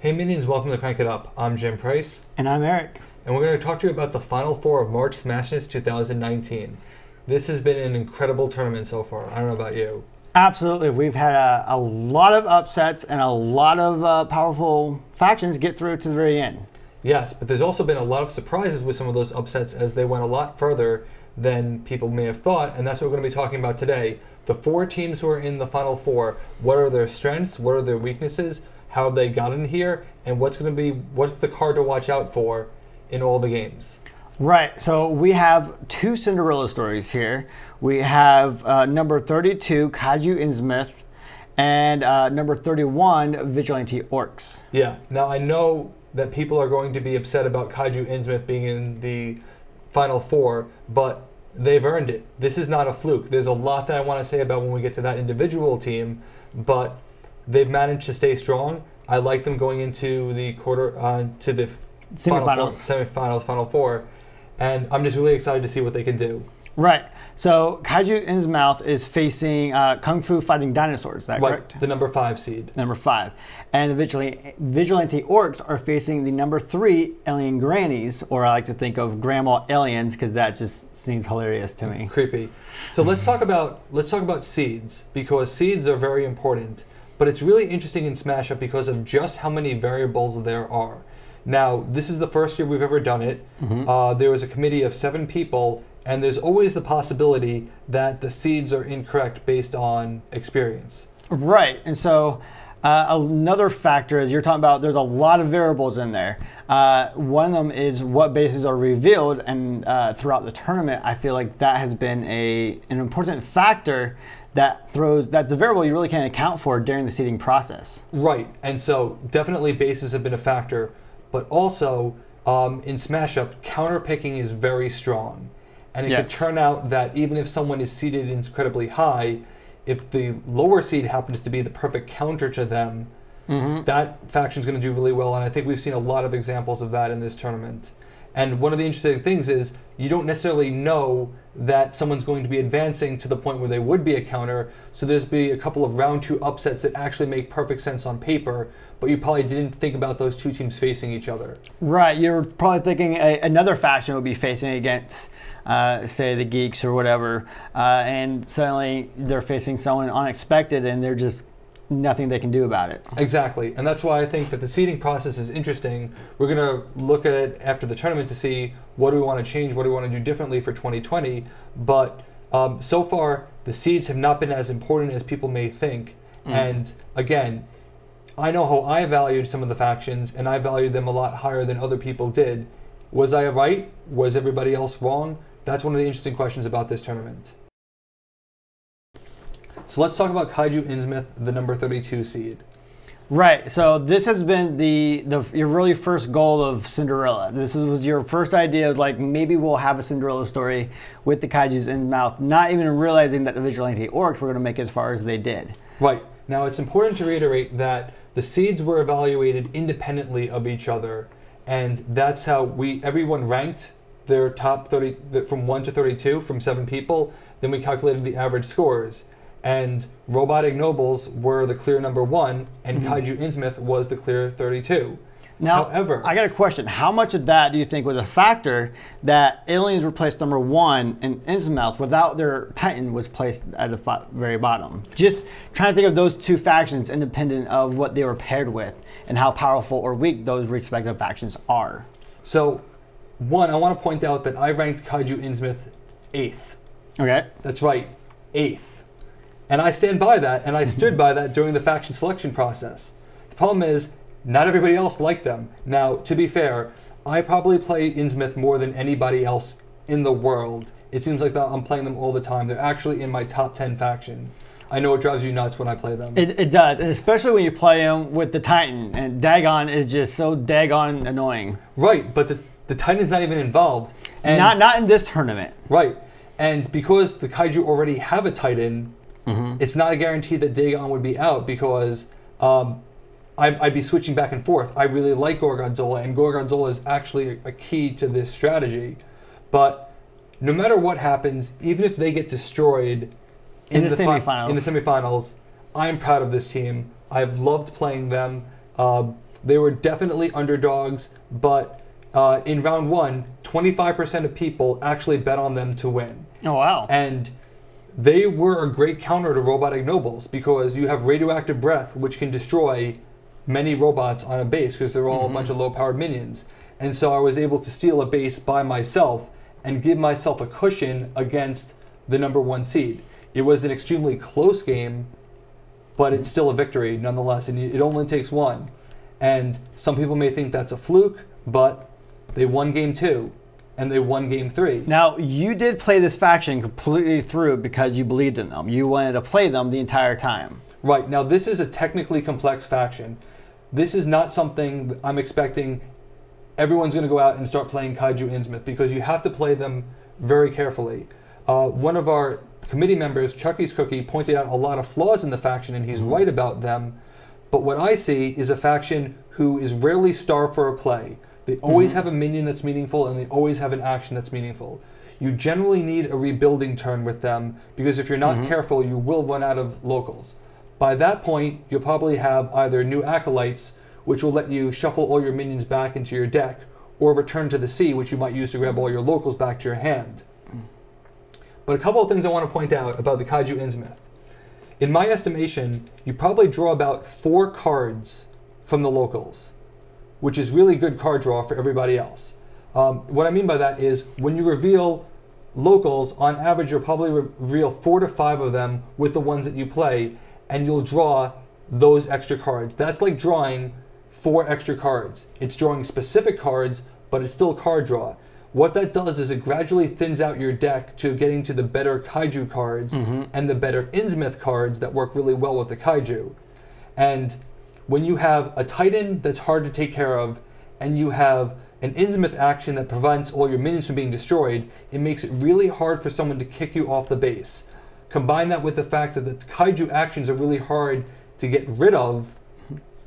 Hey minions, welcome to Crank It Up. I'm Jim Price. And I'm Eric. And we're going to talk to you about the Final Four of March Smashness 2019. This has been an incredible tournament so far. I don't know about you. Absolutely. We've had a lot of upsets and a lot of powerful factions get through to the very end. Yes, but there's also been a lot of surprises with some of those upsets as they went a lot further than people may have thought, and that's what we're going to be talking about today. The four teams who are in the Final Four, what are their strengths, what are their weaknesses, how they got in here, and what's the card to watch out for in all the games. Right, so we have two Cinderella stories here. We have number 32, Kaiju Innsmouth, and number 31, Vigilante orcs. Yeah, now I know that people are going to be upset about Kaiju Innsmouth being in the Final Four, but they've earned it. This is not a fluke. There's a lot that I want to say about when we get to that individual team, but they've managed to stay strong. I like them going into the to the semifinals, Final Four, and I'm just really excited to see what they can do. Right. So Kaiju Innsmouth is facing Kung Fu Fighting Dinosaurs. Is that correct? The number 5 seed. Number 5, and the Vigilante orcs are facing the number 3 alien grannies, or I like to think of grandma aliens because that just seems hilarious to me. Creepy. So let's talk about seeds, because seeds are very important. But it's really interesting in Smash Up because of just how many variables there are. Now, this is the first year we've ever done it. There was a committee of 7 people, and there's always the possibility that the seeds are incorrect based on experience. Right, and so another factor is you're talking about there's a lot of variables in there. One of them is what bases are revealed, and throughout the tournament, I feel like that has been an important factor that's a variable you really can't account for during the seeding process. Right, and so definitely bases have been a factor, but also in Smash Up, counter picking is very strong. And it could turn out that even if someone is seeded incredibly high, if the lower seed happens to be the perfect counter to them, that faction's going to do really well, and I think we've seen a lot of examples of that in this tournament. And one of the interesting things is you don't necessarily know that someone's going to be advancing to the point where they would be a counter, so there's be a couple of round 2 upsets that actually make perfect sense on paper, but you probably didn't think about those two teams facing each other. Right, you're probably thinking another faction would be facing against, say, the Geeks or whatever, and suddenly they're facing someone unexpected and they're just nothing they can do about it. Exactly, and that's why I think that the seeding process is interesting. We're going to look at it after the tournament to see what do we want to change, what do we want to do differently for 2020, but so far the seeds have not been as important as people may think, and again, I know how I valued some of the factions, and I valued them a lot higher than other people did. Was I right? Was everybody else wrong? That's one of the interesting questions about this tournament. So let's talk about Kaiju Innsmouth, the number 32 seed. Right, so this has been your really first goal of Cinderella. This was your first idea of like, maybe we'll have a Cinderella story with the Kaijus Innsmouth, not even realizing that the Vigilante orcs were going to make it as far as they did. Right, now it's important to reiterate that the seeds were evaluated independently of each other, and that's how everyone ranked their top 30 from 1 to 32 from 7 people. Then we calculated the average scores, and Robotic Nobles were the clear number 1, and Kaiju Innsmouth was the clear 32. Now, however, I got a question. How much of that do you think was a factor that aliens were placed number 1 and Innsmouth without their Titan was placed at the very bottom? Just trying to think of those two factions independent of what they were paired with and how powerful or weak those respective factions are. So, one, I want to point out that I ranked Kaiju Innsmouth 8th. Okay. That's right, 8th. And I stand by that, and I stood by that during the faction selection process. The problem is, not everybody else liked them. Now, to be fair, I probably play Innsmouth more than anybody else in the world. It seems like I'm playing them all the time. They're actually in my top 10 faction. I know it drives you nuts when I play them. It does, and especially when you play them with the Titan, and Dagon is just so daggone annoying. Right, but the Titan's not even involved. And not in this tournament. Right, and because the Kaiju already have a Titan, it's not a guarantee that Dagon would be out, because I'd be switching back and forth. I really like Gorgonzola, and Gorgonzola is actually a key to this strategy. But no matter what happens, even if they get destroyed in the semifinals, I'm proud of this team. I've loved playing them. They were definitely underdogs, but in round 1, 25% of people actually bet on them to win. Oh, wow. And they were a great counter to robotic nobles because you have radioactive breath, which can destroy many robots on a base because they're all a bunch of low-powered minions. And so I was able to steal a base by myself and give myself a cushion against the #1 seed. It was an extremely close game, but it's still a victory nonetheless, and it only takes one. And some people may think that's a fluke, but they won game 2, and they won game 3. Now, you did play this faction completely through because you believed in them. You wanted to play them the entire time. Right. Now, this is a technically complex faction. This is not something I'm expecting everyone's going to go out and start playing Kaiju Innsmouth because you have to play them very carefully. One of our committee members, Chucky's Cookie, pointed out a lot of flaws in the faction, and he's right about them. But what I see is a faction who is rarely starved for a play. They always have a minion that's meaningful, and they always have an action that's meaningful. You generally need a rebuilding turn with them, because if you're not careful, you will run out of locals. By that point, you'll probably have either new acolytes, which will let you shuffle all your minions back into your deck, or return to the sea, which you might use to grab all your locals back to your hand. But a couple of things I want to point out about the Kaiju Innsmouth. In my estimation, you probably draw about 4 cards from the locals, which is really good card draw for everybody else. What I mean by that is when you reveal locals, on average you'll probably reveal 4 to 5 of them with the ones that you play, and you'll draw those extra cards. That's like drawing 4 extra cards. It's drawing specific cards, but it's still card draw. What that does is it gradually thins out your deck to getting to the better Kaiju cards and the better Innsmouth cards that work really well with the Kaiju. And when you have a Titan that's hard to take care of, and you have an Innsmouth action that prevents all your minions from being destroyed, it makes it really hard for someone to kick you off the base. Combine that with the fact that the Kaiju actions are really hard to get rid of,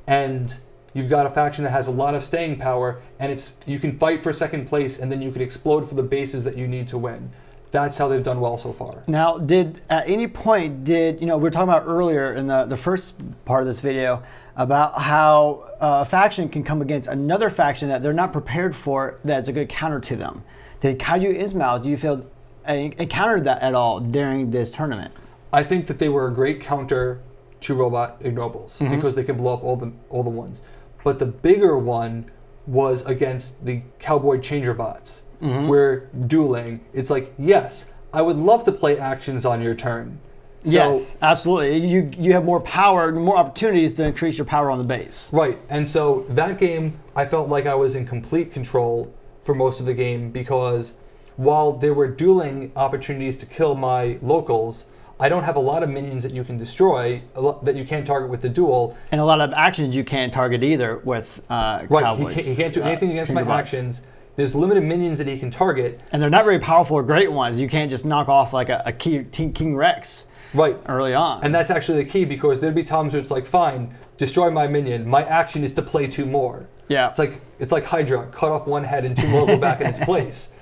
and you've got a faction that has a lot of staying power, and you can fight for second place, and then you can explode for the bases that you need to win. That's how they've done well so far. Now, at any point, we were talking about earlier in the first part of this video about how a faction can come against another faction that they're not prepared for that's a good counter to them. Did Kaiju Innsmouth, do you feel, encountered that at all during this tournament? I think that they were a great counter to robot ignobles because they can blow up all the ones. But the bigger one was against the cowboy changer bots. Where dueling, it's like, yes, I would love to play actions on your turn. So, yes, absolutely. You have more power, more opportunities to increase your power on the base. Right, and so that game, I felt like I was in complete control for most of the game because while there were dueling opportunities to kill my locals, I don't have a lot of minions that you can destroy, that you can't target with the duel. And a lot of actions you can't target either with cowboys. He can't do anything against my actions. There's limited minions that he can target. And they're not very powerful or great ones. You can't just knock off like a King Rex early on. And that's actually the key because there'd be times where it's like, fine, destroy my minion. My action is to play 2 more. Yeah. It's like Hydra, cut off 1 head and 2 more go back in its place.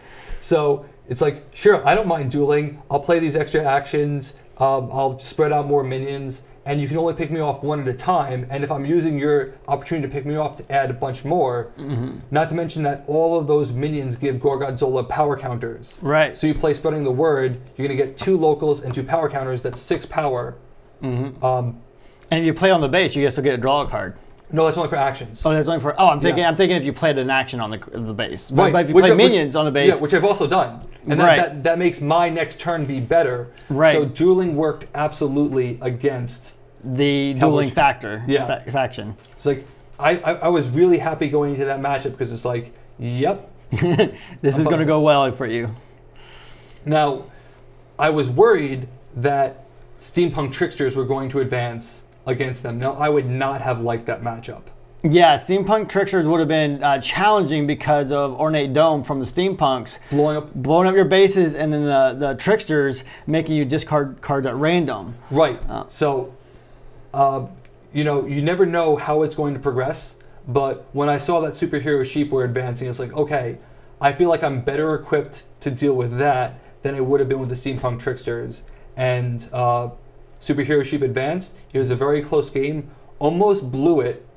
So it's like, sure, I don't mind dueling. I'll play these extra actions. I'll spread out more minions, and you can only pick me off 1 at a time. And if I'm using your opportunity to pick me off to add a bunch more, not to mention that all of those minions give Gorgonzola power counters. Right. So you play Spreading the Word, you're going to get 2 locals and 2 power counters. That's 6 power. And if you play on the base, you still get to draw a card. No, that's only for actions. Oh, that's only for. Oh, I'm thinking if you played an action on the base. Right. But if you play minions on the base, which I've also done, and that makes my next turn be better. Right. So dueling worked absolutely against the dueling faction. It's like I was really happy going into that matchup because it's like, yep, this is going to go well for you. Now, I was worried that Steampunk Tricksters were going to advance against them. Now, I would not have liked that matchup. Yeah, Steampunk Tricksters would have been challenging because of Ornate Dome from the Steampunks. Blowing up your bases, and then the Tricksters making you discard cards at random. Right. So, you never know how it's going to progress, but when I saw that Superhero Sheep were advancing, it's like, okay, I feel like I'm better equipped to deal with that than I would have been with the Steampunk Tricksters. And Superhero Sheep advanced. It was a very close game. Almost blew it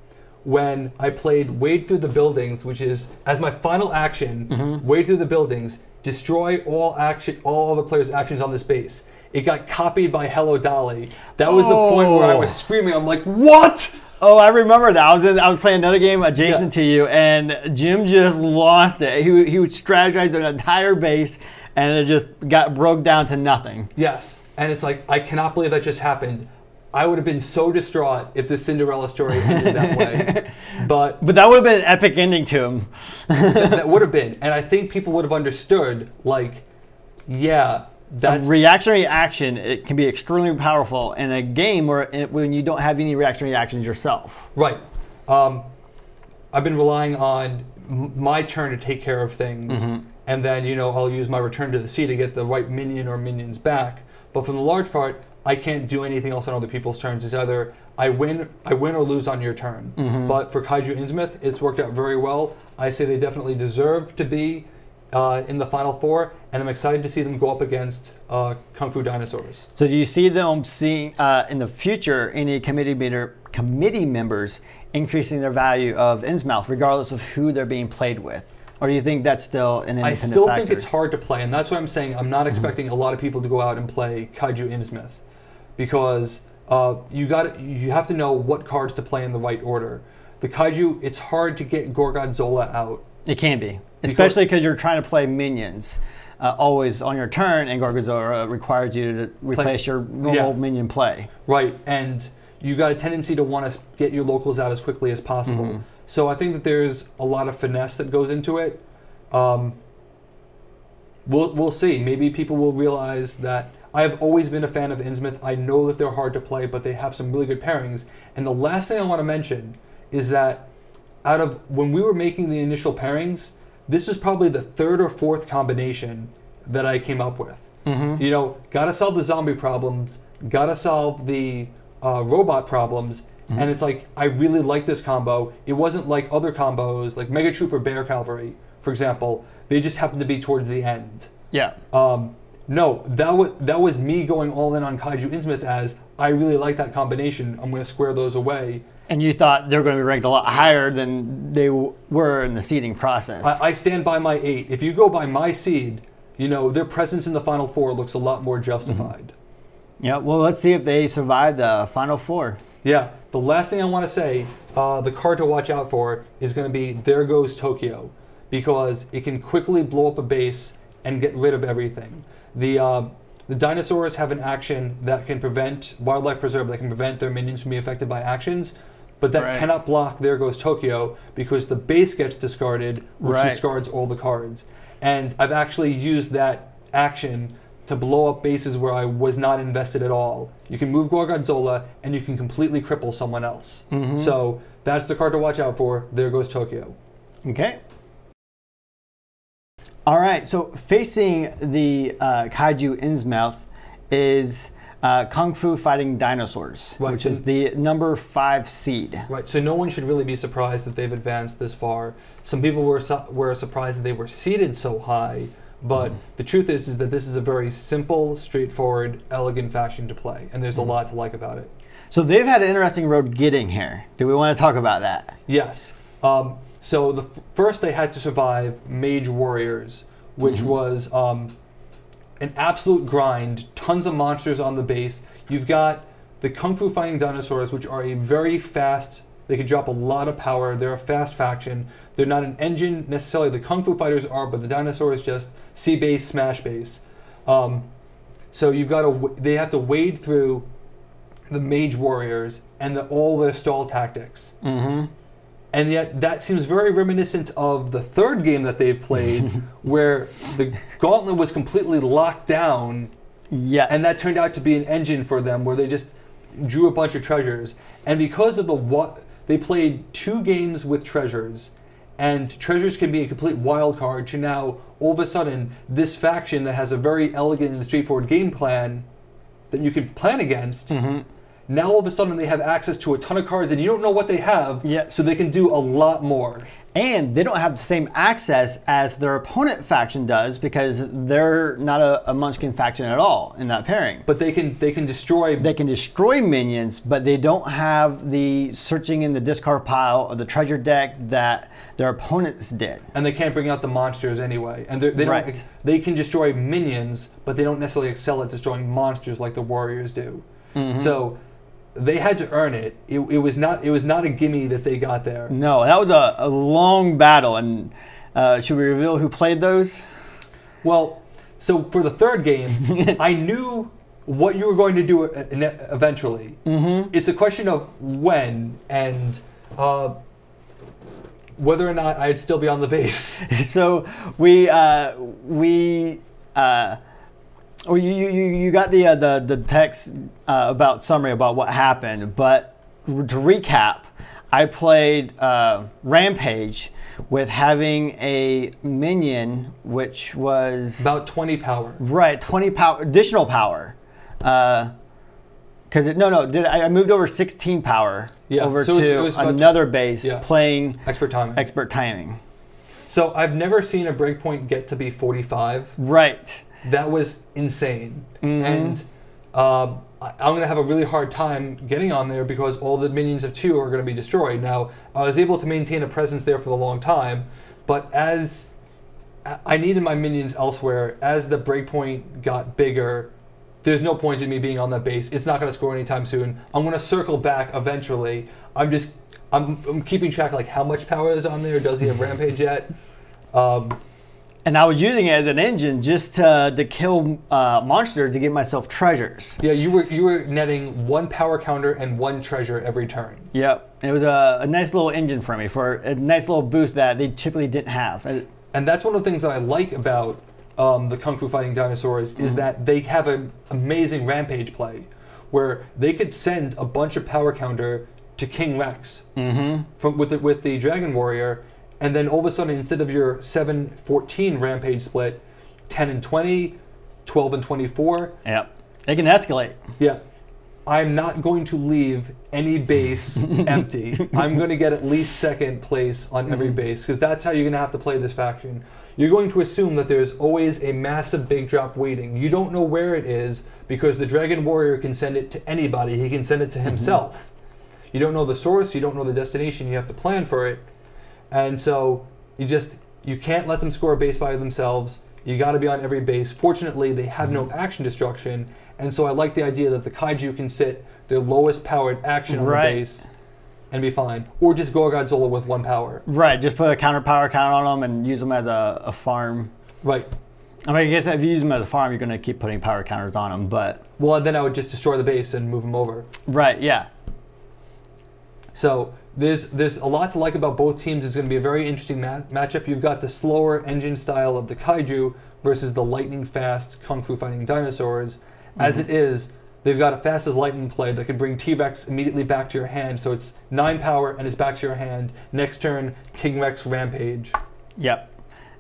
when I played Wade Through the Buildings, which is, as my final action, wade through the buildings, destroy all other players' actions on this base. It got copied by Hello Dolly. That was the point where I was screaming. I'm like, what? Oh, I remember that. I was playing another game adjacent to you, and Jim just lost it. He would strategize an entire base, and it just broke down to nothing. Yes, and it's like, I cannot believe that just happened. I would have been so distraught if the Cinderella story ended that way. But that would have been an epic ending to him. that would have been. And I think people would have understood, like, yeah, that's... A reactionary action, it can be extremely powerful in a game when you don't have any reactionary actions yourself. Right. I've been relying on my turn to take care of things. And then, you know, I'll use my return to the sea to get the right minion or minions back. But for the large part, I can't do anything else on other people's turns. It's either I win or lose on your turn. But for Kaiju Innsmouth, it's worked out very well. I say they definitely deserve to be in the Final Four, and I'm excited to see them go up against Kung Fu Dinosaurs. So do you see them seeing in the future any committee members increasing their value of Innsmouth, regardless of who they're being played with? Or do you think that's still an independent factor? I still think it's hard to play, and that's why I'm saying I'm not expecting a lot of people to go out and play Kaiju Innsmouth, because you have to know what cards to play in the right order. The Kaiju, it's hard to get Gorgonzola out. It can be, especially because you're trying to play minions always on your turn, and Gorgonzola requires you to replace your normal minion play. Right, and you got a tendency to want to get your locals out as quickly as possible. So I think that there's a lot of finesse that goes into it. We'll see. Maybe people will realize that. I've always been a fan of Innsmouth. I know that they're hard to play, but they have some really good pairings. And the last thing I want to mention is that when we were making the initial pairings, this is probably the third or fourth combination that I came up with. You know, gotta solve the zombie problems, gotta solve the robot problems, and it's like, I really like this combo. It wasn't like other combos, like Mega Troop or Bear Cavalry, for example. They just happened to be towards the end. Yeah. No, that was me going all in on Kaiju Innsmouth as, I really like that combination. I'm going to square those away. And you thought they were going to be ranked a lot higher than they were in the seeding process. I stand by my 8. If you go by my seed, you know, their presence in the Final Four looks a lot more justified. Yeah, well, let's see if they survive the Final Four. Yeah, the last thing I want to say, the card to watch out for is going to be There Goes Tokyo, because it can quickly blow up a base and get rid of everything. The dinosaurs have an action that can prevent Wildlife Preserve, that can prevent their minions from being affected by actions, but that cannot block There Goes Tokyo, because the base gets discarded, which discards all the cards. And I've actually used that action to blow up bases where I was not invested at all. You can move Gorgonzola, and you can completely cripple someone else. So that's the card to watch out for, There Goes Tokyo. Okay. All right, so facing the Kaiju Innsmouth is Kung Fu Fighting Dinosaurs, which is the number 5 seed. Right, so no one should really be surprised that they've advanced this far. Some people were surprised that they were seeded so high, but the truth is that this is a very simple, straightforward, elegant fashion to play, and there's a lot to like about it. So they've had an interesting road getting here. Do we want to talk about that? Yes. So first they had to survive Mage Warriors, which was an absolute grind, tons of monsters on the base. You've got the Kung Fu Fighting Dinosaurs, which are a very fast, they can drop a lot of power, they're a fast faction. They're not an engine necessarily, the Kung Fu Fighters are, but the Dinosaurs just C-base, smash base. So you've got they have to wade through the Mage Warriors and all their stall tactics. And yet that seems very reminiscent of the third game that they've played, where the gauntlet was completely locked down. Yes. And that turned out to be an engine for them, where they just drew a bunch of treasures. And because of they played 2 games with treasures, and treasures can be a complete wild card to now, all of a sudden, this faction that has a very elegant and straightforward game plan that you can plan against now all of a sudden they have access to a ton of cards and you don't know what they have, yes. so they can do a lot more. And they don't have the same access as their opponent faction does because they're not a Munchkin faction at all in that pairing. But they can destroy... They can destroy minions, but they don't have the searching in the discard pile or the treasure deck that their opponents did. And they can't bring out the monsters anyway. And right. They can destroy minions, but they don't necessarily excel at destroying monsters like the warriors do. Mm-hmm. So they had to earn it. It was not a gimme that they got there. No, that was a long battle. And should we reveal who played those? Well, so for the third game, I knew what you were going to do eventually. Mm-hmm. It's a question of when and whether or not I'd still be on the base. So you got the text about summary about what happened, but to recap, I played Rampage with having a minion which was about 20 power. Right, 20 power, additional power. Because I moved over 16 power over to another base playing expert timing. So I've never seen a breakpoint get to be 45. Right. That was insane. Mm-hmm. And I'm going to have a really hard time getting on there because all the minions of 2 are going to be destroyed. Now, I was able to maintain a presence there for a long time, but as I needed my minions elsewhere, as the breakpoint got bigger, there's no point in me being on that base. It's not going to score anytime soon. I'm going to circle back eventually. I'm keeping track like how much power is on there. Does he have Rampage yet? And I was using it as an engine just to kill monsters to get myself treasures. Yeah, you were netting 1 power counter and 1 treasure every turn. Yep, it was a nice little engine for me, for a nice little boost that they typically didn't have. And that's one of the things that I like about the Kung Fu Fighting Dinosaurs is that they have an amazing Rampage play where they could send a bunch of power counter to King Rex with the Dragon Warrior, and then all of a sudden, instead of your 7-14 Rampage split, 10 and 20, 12 and 24. Yep. It can escalate. Yeah. I'm not going to leave any base empty. I'm going to get at least second place on every base because that's how you're going to have to play this faction. You're going to assume that there's always a massive big drop waiting. You don't know where it is because the Dragon Warrior can send it to anybody. He can send it to himself. You don't know the source. You don't know the destination. You have to plan for it. And so you can't let them score a base by themselves. You got to be on every base. Fortunately, they have no action destruction. And so I like the idea that the Kaiju can sit their lowest powered action on the base and be fine. Or just go Godzilla with 1 power. Right, just put a counter power count on them and use them as a farm. Right. I mean, I guess if you use them as a farm, you're going to keep putting power counters on them, but... Well, then I would just destroy the base and move them over. Right, yeah. So there's a lot to like about both teams. It's going to be a very interesting matchup. You've got the slower engine style of the Kaiju versus the lightning fast Kung Fu Fighting Dinosaurs. As it is, they've got a fast as lightning play that can bring T-Rex immediately back to your hand. So it's 9 power and it's back to your hand. Next turn, King Rex Rampage. Yep,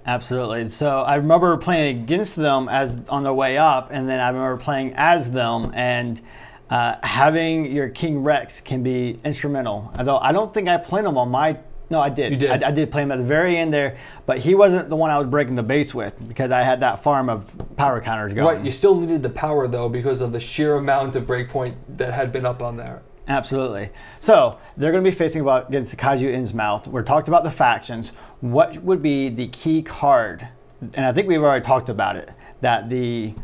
absolutely. So I remember playing against them as on their way up, and then I remember playing as them, and having your King Rex can be instrumental. Although I don't think I played him on my... No, I did. You did. I did play him at the very end there, but he wasn't the one I was breaking the base with because I had that farm of power counters going. Right, you still needed the power though because of the sheer amount of breakpoint that had been up on there. Absolutely. So they're going to be facing against the Kaiju Innsmouth. We're talked about the factions. What would be the key card? And I think we've already talked about it. That the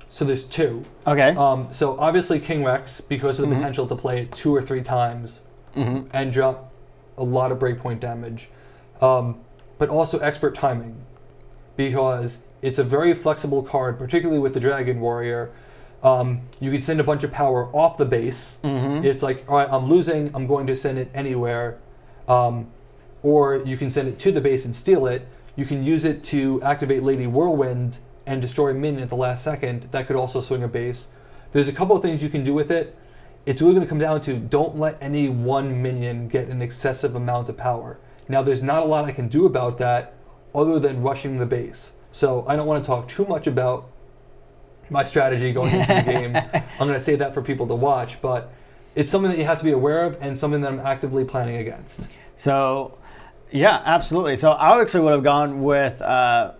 so there's 2. Okay. So obviously King Rex because of the potential to play it 2 or 3 times and drop a lot of breakpoint damage, but also expert timing because it's a very flexible card, particularly with the Dragon Warrior. You can send a bunch of power off the base. It's like, all right, I'm losing, I'm going to send it anywhere. Or you can send it to the base and steal it. You can use it to activate Lady Whirlwind and destroy a minion at the last second. That could also swing a base. There's a couple of things you can do with it. It's really going to come down to don't let any one minion get an excessive amount of power. Now, there's not a lot I can do about that other than rushing the base. So I don't want to talk too much about my strategy going into the game. I'm going to save that for people to watch. But it's something that you have to be aware of and something that I'm actively planning against. So, yeah, absolutely. So I actually would have gone with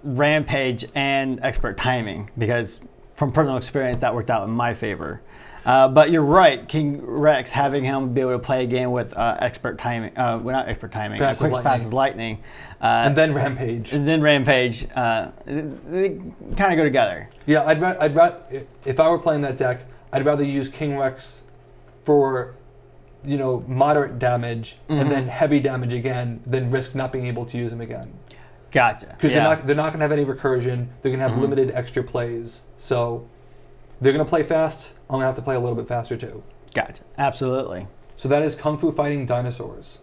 Rampage and Expert Timing because from personal experience that worked out in my favor. But you're right, King Rex, having him be able to play a game with Expert Timing, well, not Expert Timing, Fast as Lightning. And then Rampage. And then Rampage, they kind of go together. Yeah, I'd rather, if I were playing that deck, I'd rather use King Rex for, you know, moderate damage and then heavy damage again than risk not being able to use him again. Gotcha. Because they're not going to have any recursion. They're going to have limited extra plays. So they're going to play fast. I'm going to have to play a little bit faster too. Gotcha. Absolutely. So that is Kung Fu Fighting Dinosaurs.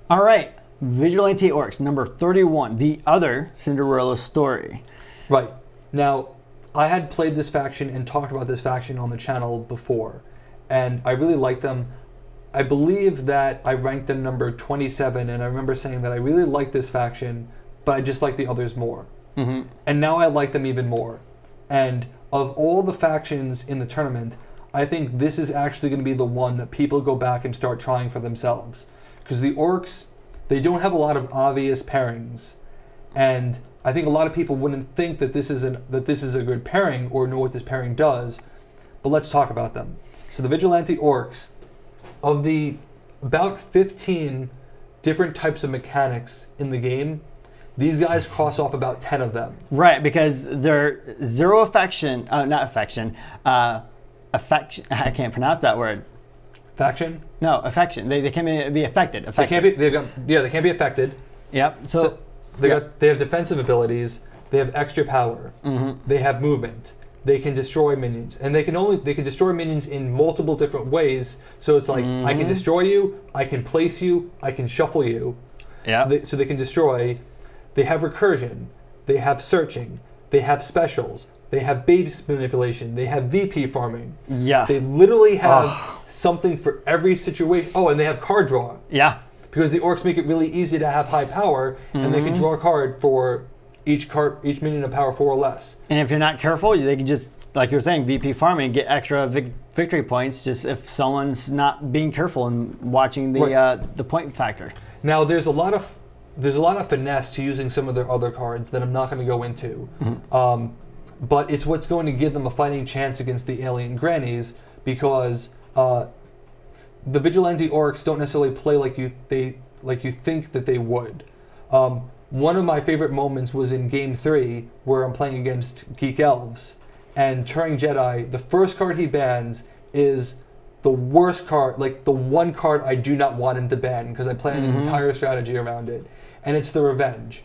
All right. Vigilante Orcs, number 31, the other Cinderella story. Right. Now, I had played this faction and talked about this faction on the channel before, and I really like them. I believe that I ranked them number 27, and I remember saying that I really like this faction, but I just like the others more. And now I like them even more. And of all the factions in the tournament, I think this is actually going to be the one that people go back and start trying for themselves. Because the Orcs, they don't have a lot of obvious pairings, and I think a lot of people wouldn't think that this is a good pairing or know what this pairing does, but let's talk about them. So the Vigilante Orcs, of the about 15 different types of mechanics in the game, these guys cross off about 10 of them. Right, because they're zero affection, not affection, affection, I can't pronounce that word. Faction? No, affection. They can't be affected. They can't be, they can't be affected. Yep. So they have defensive abilities. They have extra power. They have movement. They can destroy minions, and they can destroy minions in multiple different ways. So it's like I can destroy you, I can place you, I can shuffle you. Yeah. So they can destroy. They have recursion. They have searching. They have specials. They have base manipulation. They have VP farming. Yeah. They literally have something for every situation. Oh, and they have card draw. Yeah. Because the Orcs make it really easy to have high power, and they can draw a card for each minion of power 4 or less. And if you're not careful, they can just, like you were saying, VP farming, get extra victory points just if someone's not being careful and watching the point factor. Now there's a lot of finesse to using some of their other cards that I'm not going to go into. But it's what's going to give them a fighting chance against the alien grannies, because the Vigilante Orcs don't necessarily play like you think that they would. One of my favorite moments was in Game 3, where I'm playing against Geek Elves, and Turing Jedi, the first card he bans is the worst card, like the one card I do not want him to ban, because I plan an entire strategy around it, and it's the Revenge.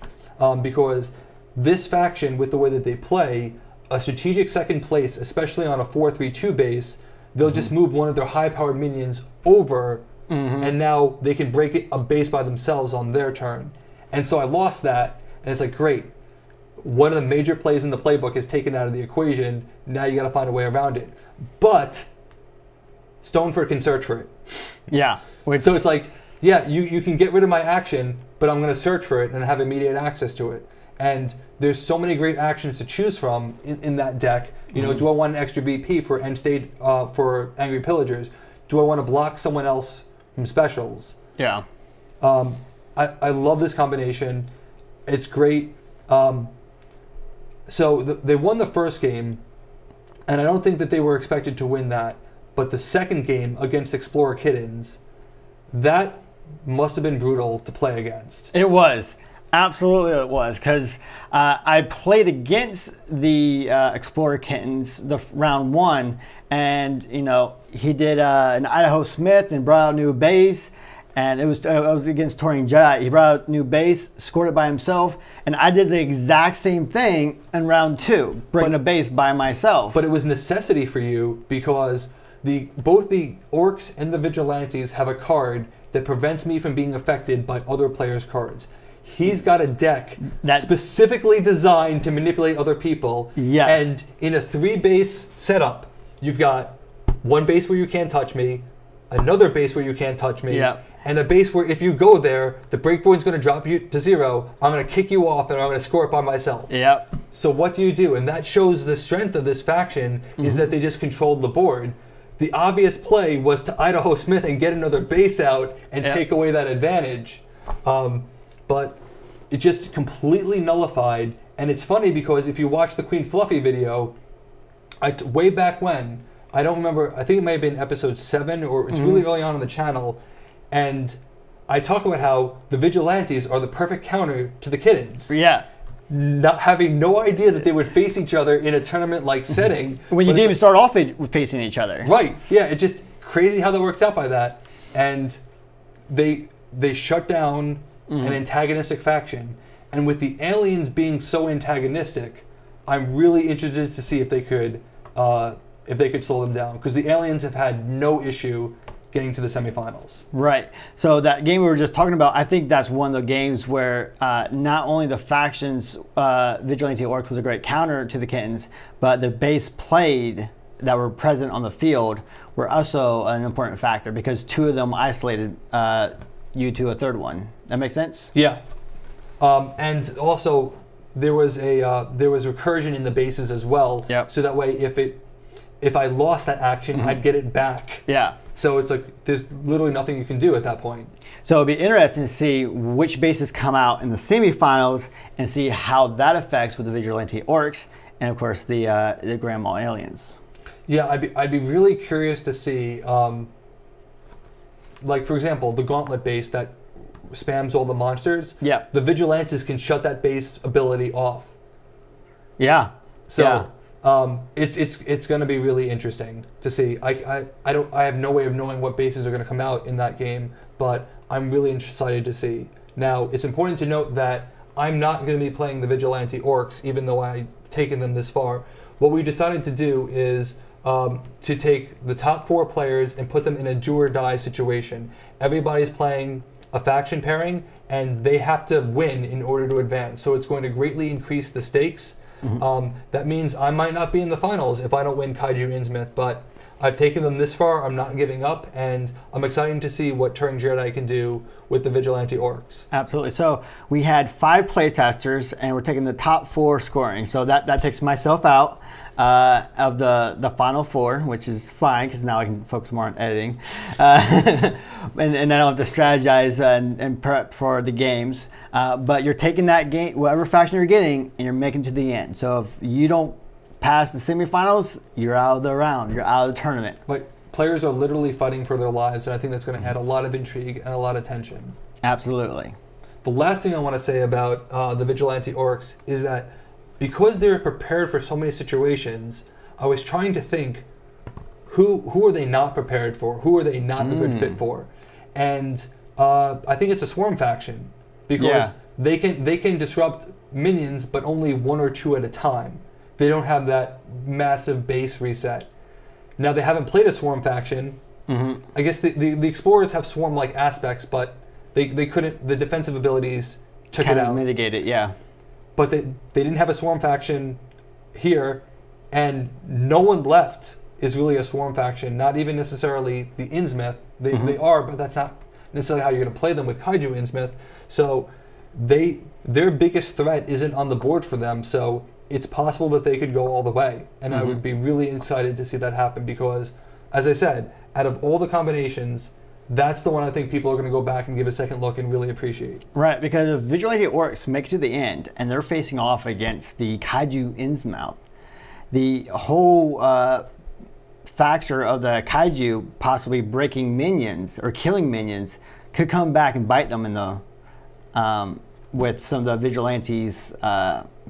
Because this faction, with the way that they play, a strategic second place, especially on a 4-3-2 base, they'll just move one of their high-powered minions over, and now they can break a base by themselves on their turn. And so I lost that, and it's like, great. One of the major plays in the playbook is taken out of the equation. Now you got to find a way around it. But Stoneford can search for it. Yeah. So it's like, yeah, you can get rid of my action, but I'm going to search for it and have immediate access to it. And there's so many great actions to choose from in that deck. You know, do I want an extra VP for end state for Angry Pillagers? Do I want to block someone else from specials? Yeah. I love this combination. It's great. So they won the first game, and I don't think that they were expected to win that. But the second game against Explorer Kittens, that must have been brutal to play against. It was. Absolutely it was, because I played against the Explorer Kittens the round 1, and you know, he did an Idaho Smith and brought out a new base, and it was against Turing Jedi. He brought out a new base, scored it by himself, and I did the exact same thing in round 2, bringing a base by myself. But it was necessity for you, because both the Orcs and the Vigilantes have a card that prevents me from being affected by other players' cards. He's got a deck specifically designed to manipulate other people. Yes. And in a 3-base setup, you've got one base where you can't touch me, another base where you can't touch me, and a base where if you go there, the breakpoint's going to drop you to 0. I'm going to kick you off, and I'm going to score it by myself. Yep. So what do? And that shows the strength of this faction is that they just controlled the board. The obvious play was to Idaho Smith and get another base out and take away that advantage. But it just completely nullified. And it's funny because if you watch the Queen Fluffy video, way back when, I don't remember, I think it may have been episode 7 or it's really early on the channel, and I talk about how the Vigilantes are the perfect counter to the Kittens. Yeah. Not having no idea that they would face each other in a tournament-like setting. When you didn't even start off facing each other. Right. Yeah, it's just crazy how that works out by that. And they shut down an antagonistic faction. And with the aliens being so antagonistic, I'm really interested to see if they could slow them down, because the aliens have had no issue getting to the semifinals. Right. So that game we were just talking about, I think that's one of the games where not only the factions, Vigilante Orcs was a great counter to the Kittens, but the base played that were present on the field were also an important factor, because 2 of them isolated you to a 3rd one. That makes sense? Yeah. And also there was recursion in the bases as well. Yep. So that way if I lost that action, I'd get it back. Yeah. So it's like there's literally nothing you can do at that point. So it'll be interesting to see which bases come out in the semifinals and see how that affects with the Vigilante Orcs and of course the Grand Mal aliens. Yeah, I'd be really curious to see, like for example, the Gauntlet base that spams all the monsters. Yeah. The Vigilantes can shut that base ability off. Yeah. So. Yeah. It's going to be really interesting to see. I have no way of knowing what bases are going to come out in that game, but I'm really excited to see. Now, it's important to note that I'm not going to be playing the Vigilante Orcs, even though I've taken them this far. What we decided to do is to take the top 4 players and put them in a do or die situation. Everybody's playing a faction pairing, and they have to win in order to advance. So it's going to greatly increase the stakes. That means I might not be in the finals if I don't win Kaiju Innsmouth, but I've taken them this far. I'm not giving up, and I'm excited to see what Turing Jedi can do with the Vigilante Orcs. Absolutely. So we had 5 playtesters, and we're taking the top 4 scoring. So that takes myself out of the final 4, which is fine because now I can focus more on editing, and I don't have to strategize and prep for the games. But you're taking that game, whatever faction you're getting, and you're making it to the end. So if you don't pass the semifinals, you're out of the round, you're out of the tournament. But players are literally fighting for their lives, and I think that's going to add a lot of intrigue and a lot of tension. Absolutely. The last thing I want to say about the Vigilante Orcs is that because they're prepared for so many situations, I was trying to think, who are they not prepared for? Who are they not a good fit for? And I think it's a Swarm faction, because they can disrupt minions, but only 1 or 2 at a time. They don't have that massive base reset. Now, they haven't played a Swarm faction. I guess the Explorers have Swarm-like aspects, but they couldn't, the defensive abilities took it out. Mitigate it, yeah. But they didn't have a Swarm faction here, and no one left is really a Swarm faction, not even necessarily the Innsmouth. They are, but that's not necessarily how you're going to play them with Kaiju Innsmouth. So their biggest threat isn't on the board for them, so it's possible that they could go all the way. And I would be really excited to see that happen because, as I said, out of all the combinations, that's the one I think people are going to go back and give a second look and really appreciate. Right, because if Vigilante Orcs make it to the end and they're facing off against the Kaiju Innsmouth, the whole factor of the Kaiju possibly breaking minions or killing minions could come back and bite them in the with some of the Vigilantes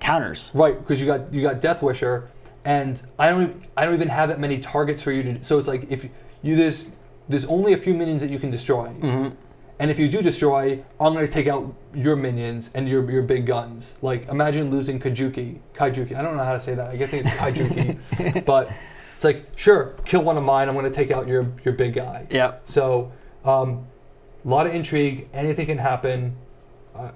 counters. Right, because you got Death Wisher, and I don't even have that many targets for you to. So it's like if there's only a few minions that you can destroy, and if you do destroy, I'm going to take out your minions and your big guns. Like imagine losing Kajuki. I don't know how to say that. I guess it's Kajuki, but it's like sure, kill one of mine. I'm going to take out your big guy. Yeah. So a lot of intrigue. Anything can happen.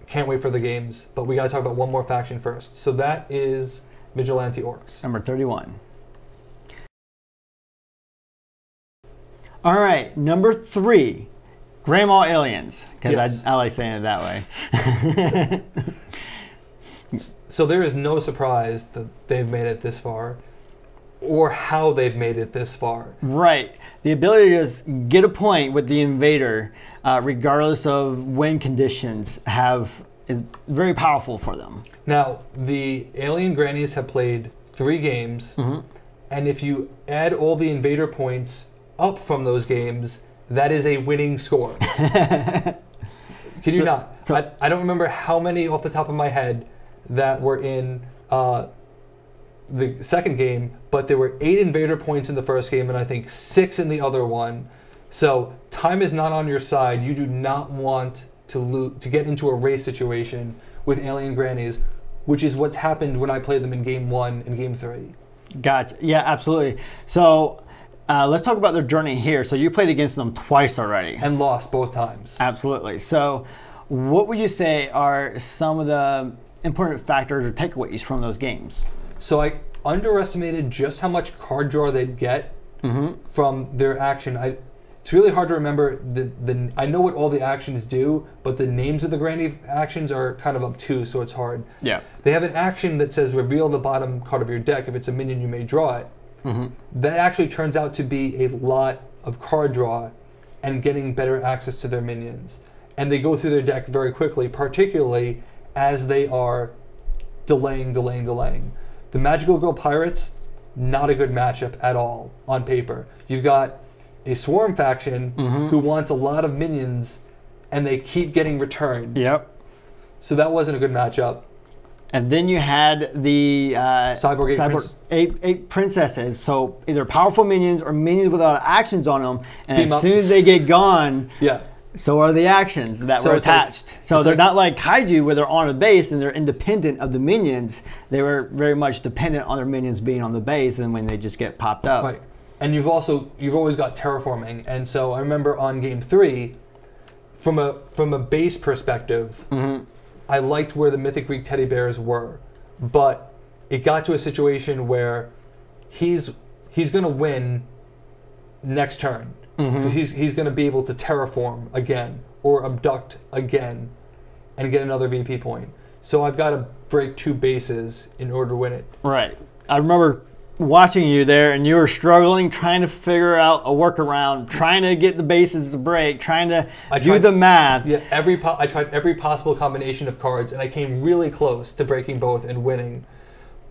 Can't wait for the games, but we got to talk about one more faction first. So that is Vigilante Orcs. Number 31. All right, number 3 Grandma aliens, because Yes. I like saying it that way. So there is no surprise that they've made it this far, or how they've made it this far. Right. The ability to just get a point with the invader, regardless of win conditions, is very powerful for them. Now, the alien grannies have played 3 games, and if you add all the invader points up from those games, that is a winning score. Can you not? I don't remember how many off the top of my head that were in the second game, but there were 8 invader points in the first game and I think 6 in the other one. So time is not on your side. You do not want to get into a race situation with alien grannies, which is what's happened when I played them in game 1 and game 3. Gotcha. Yeah, absolutely. So let's talk about their journey here. So you played against them twice already. And lost both times. Absolutely. So what would you say are some of the important factors or takeaways from those games? So I underestimated just how much card draw they'd get from their action. It's really hard to remember. I know what all the actions do, but the names of the granny actions are kind of obtuse, so it's hard. Yeah. They have an action that says reveal the bottom card of your deck. If it's a minion, you may draw it. That actually turns out to be a lot of card draw and getting better access to their minions. And they go through their deck very quickly, particularly as they are delaying. The Magical Girl Pirates, not a good matchup at all on paper. You've got a Swarm faction who wants a lot of minions, and they keep getting returned. Yep. So that wasn't a good matchup. And then you had the Cyborg 8 princesses. So either powerful minions or minions without actions on them. And Beam as up. soon as they get gone, Yeah. so are the actions that So were it's like- attached. So they're not like Kaiju where they're on a base and they're independent of the minions. They were very much dependent on their minions being on the base and when they just get popped up. Right. And you've always got terraforming. And so I remember on game 3, from a base perspective, I liked where the Mythic Greek teddy bears were. But it got to a situation where he's going to win next turn. Because he's going to be able to terraform again or abduct again and get another VP point. So I've got to break 2 bases in order to win it. Right. I remember watching you there and you were struggling, trying to figure out a workaround, trying to get the bases to break, trying to do the math. Yeah, I tried every possible combination of cards and I came really close to breaking both and winning.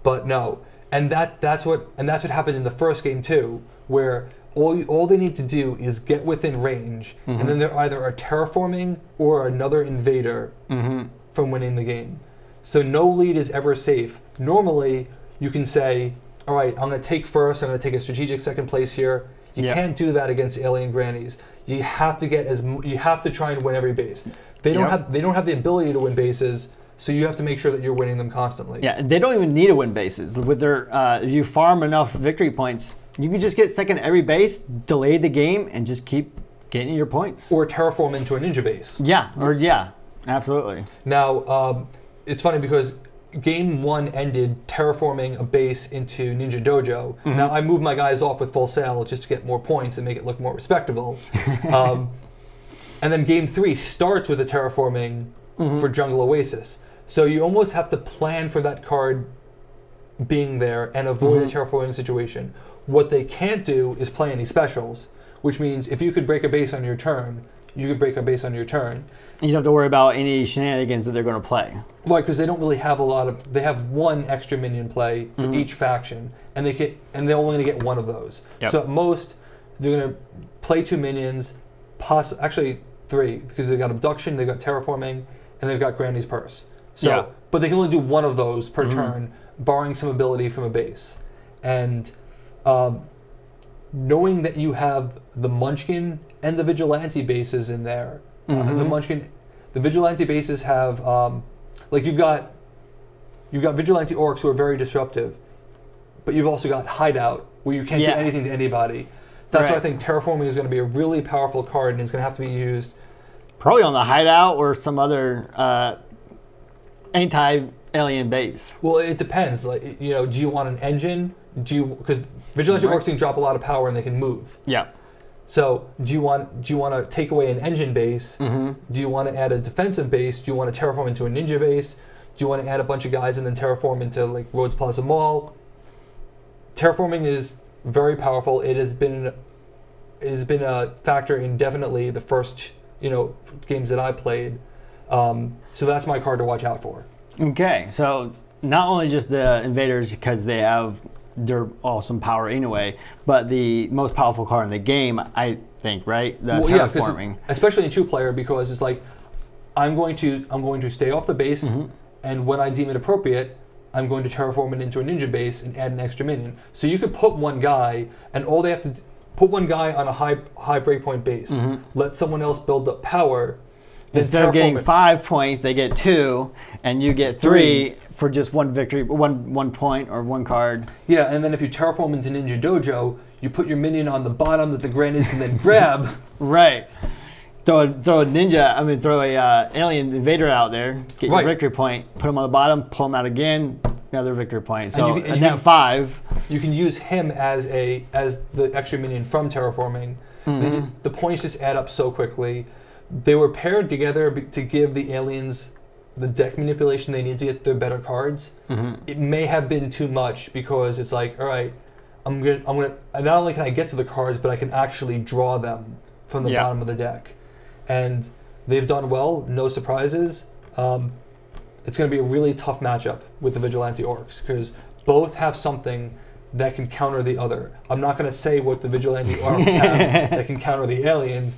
But no. And that's what happened in the first game too, where all they need to do is get within range, and then they're either a terraforming or another invader from winning the game. So no lead is ever safe. Normally, you can say, all right, I'm going to take first, I'm going to take a strategic second place here. You can't do that against alien grannies. You have to try and win every base. They don't have the ability to win bases, so you have to make sure that you're winning them constantly. Yeah, they don't even need to win bases. With their, if you farm enough victory points, you can just get second every base, delay the game, and just keep getting your points. Or terraform into a ninja base. Yeah, absolutely. Now, it's funny because game 1 ended terraforming a base into Ninja Dojo. Now, I moved my guys off with full sail just to get more points and make it look more respectable. And then game 3 starts with a terraforming for Jungle Oasis. So you almost have to plan for that card being there and avoid a terraforming situation. What they can't do is play any specials, which means if you could break a base on your turn, you could break a base on your turn. You don't have to worry about any shenanigans that they're going to play. Right, because they don't really have they have 1 extra minion play for each faction, and they're only going to get 1 of those. Yep. So at most, they're going to play 2 minions, actually 3, because they've got Abduction, they've got Terraforming, and they've got Granny's Purse. So, but they can only do 1 of those per turn, borrowing some ability from a base. And knowing that you have the Munchkin and the Vigilante bases in there, the Vigilante bases have you've got Vigilante orcs who are very disruptive, but you've also got Hideout where you can't do anything to anybody. That's why I think Terraforming is going to be a really powerful card, and it's going to have to be used probably on the Hideout or some other anti-alien base. Well, it depends. Do you want an engine? Because Vigilante orcs can drop a lot of power and they can move. Yeah. So do you want to take away an engine base? Mm-hmm. Do you want to add a defensive base? Do you want to terraform into a ninja base? Do you want to add a bunch of guys and then terraform into like Rhodes Plaza Mall? Terraforming is very powerful. It has been a factor in definitely the first games that I played. So that's my card to watch out for. Okay, so not only just the invaders because they have their awesome power anyway, but the most powerful card in the game, I think, right? The terraforming, especially in 2-player, because it's like I'm going to stay off the base, and when I deem it appropriate, I'm going to terraform it into a ninja base and add an extra minion. So you could put one guy, and all they have to put one guy on a high breakpoint base, let someone else build up power. Instead of getting 5 points, they get 2, and you get 3 for just one victory, one point or one card. Yeah, and then if you terraform into Ninja Dojo, you put your minion on the bottom that the grannies can then grab. Right. Throw a ninja. Throw a alien invader out there. Get your victory point. Put him on the bottom. Pull him out again. Another victory point. So and net 5. You can use him as the extra minion from terraforming. The points just add up so quickly. They were paired together to give the aliens the deck manipulation they need to get their better cards. It may have been too much because it's like, all right, I'm gonna. Not only can I get to the cards, but I can actually draw them from the bottom of the deck, and they've done well. No surprises. It's going to be a really tough matchup with the Vigilante orcs because both have something that can counter the other. I'm not going to say what the Vigilante orcs have that can counter the aliens.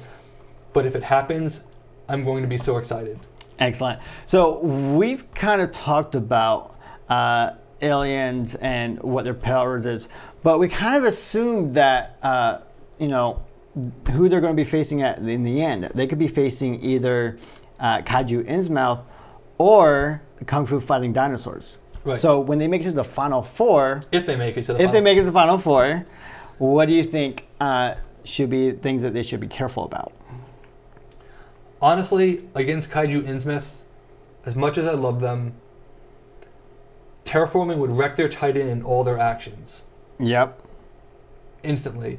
But if it happens, I'm going to be so excited. Excellent. So we've kind of talked about aliens and what their powers is, but we kind of assumed that who they're going to be facing in the end. They could be facing either Kaiju Innsmouth or Kung Fu Fighting Dinosaurs. Right. So when they make it to the Final Four, if they make it to the Final Four, what do you think should be things that they should be careful about? Honestly, against Kaiju Innsmouth, as much as I love them, terraforming would wreck their Titan in all their actions. Yep. Instantly.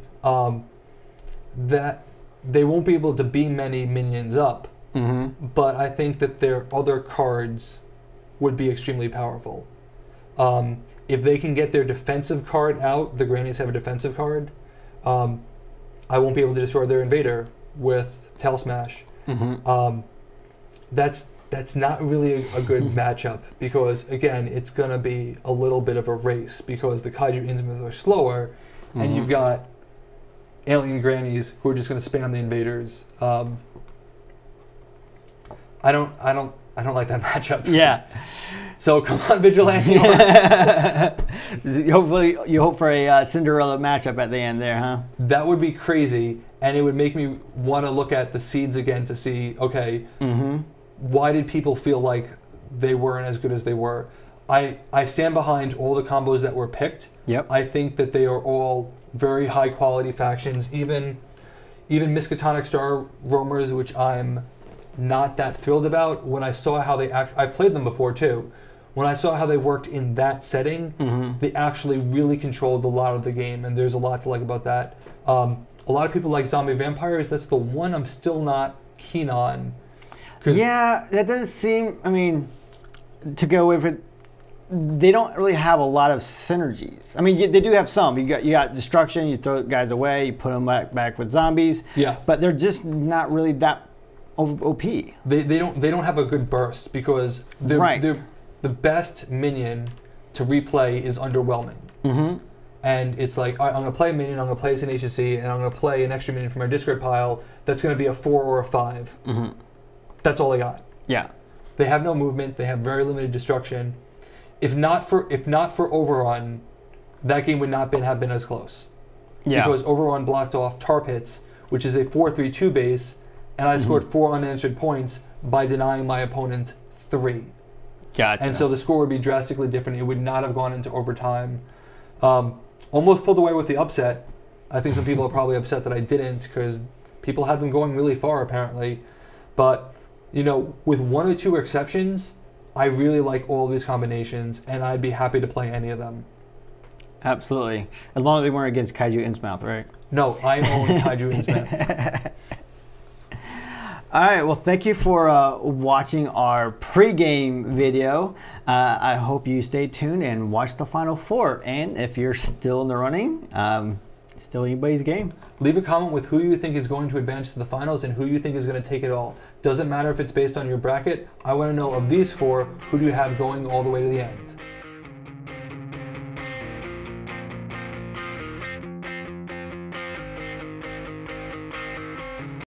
That they won't be able to beam many minions up, but I think that their other cards would be extremely powerful. If they can get their defensive card out, the grannies have a defensive card, I won't be able to destroy their invader with Tail Smash. That's not really a good matchup because, again, it's going to be a little bit of a race because the Kaiju Innsmouth are slower, and you've got alien grannies who are just going to spam the invaders. I don't like that matchup. Yeah. So come on, Vigilante. Hopefully, you hope for a Cinderella matchup at the end there, huh? That would be crazy, and it would make me want to look at the seeds again to see, okay, why did people feel like they weren't as good as they were? I stand behind all the combos that were picked. Yep. I think that they are all very high quality factions. Even Miskatonic Star Roamers, which I'm not that thrilled about. When I saw how they I played them before too. When I saw how they worked in that setting, they actually really controlled a lot of the game, and there's a lot to like about that. A lot of people like zombie vampires. That's the one I'm still not keen on. Yeah, that doesn't seem. I mean, to go with it, they don't really have a lot of synergies. I mean, they do have some. You got destruction. You throw guys away. You put them back with zombies. Yeah, but they're just not really that OP. They don't have a good burst because they're the best minion to replay is underwhelming. And it's like, all right, I'm going to play a minion, I'm going to play a Tenacious C, and I'm going to play an extra minion from my discard pile that's going to be a 4 or a 5. That's all they got. Yeah. They have no movement. They have very limited destruction. If not for Overrun, that game would not have been as close. Yeah. Because Overrun blocked off Tar Pits, which is a 4-3-2 base, and I scored 4 unanswered points by denying my opponent 3. Gotcha. And so the score would be drastically different. It would not have gone into overtime. Almost pulled away with the upset. I think some people are probably upset that I didn't because people had them going really far apparently. But, with 1 or 2 exceptions, I really like all of these combinations and I'd be happy to play any of them. Absolutely. As long as they weren't against Kaiju Innsmouth, right? No, I own Kaiju Innsmouth. All right, well, thank you for watching our pregame video. I hope you stay tuned and watch the Final Four. And if you're still in the running, still anybody's game. Leave a comment with who you think is going to advance to the finals and who you think is going to take it all. Doesn't matter if it's based on your bracket. I want to know of these four, who do you have going all the way to the end?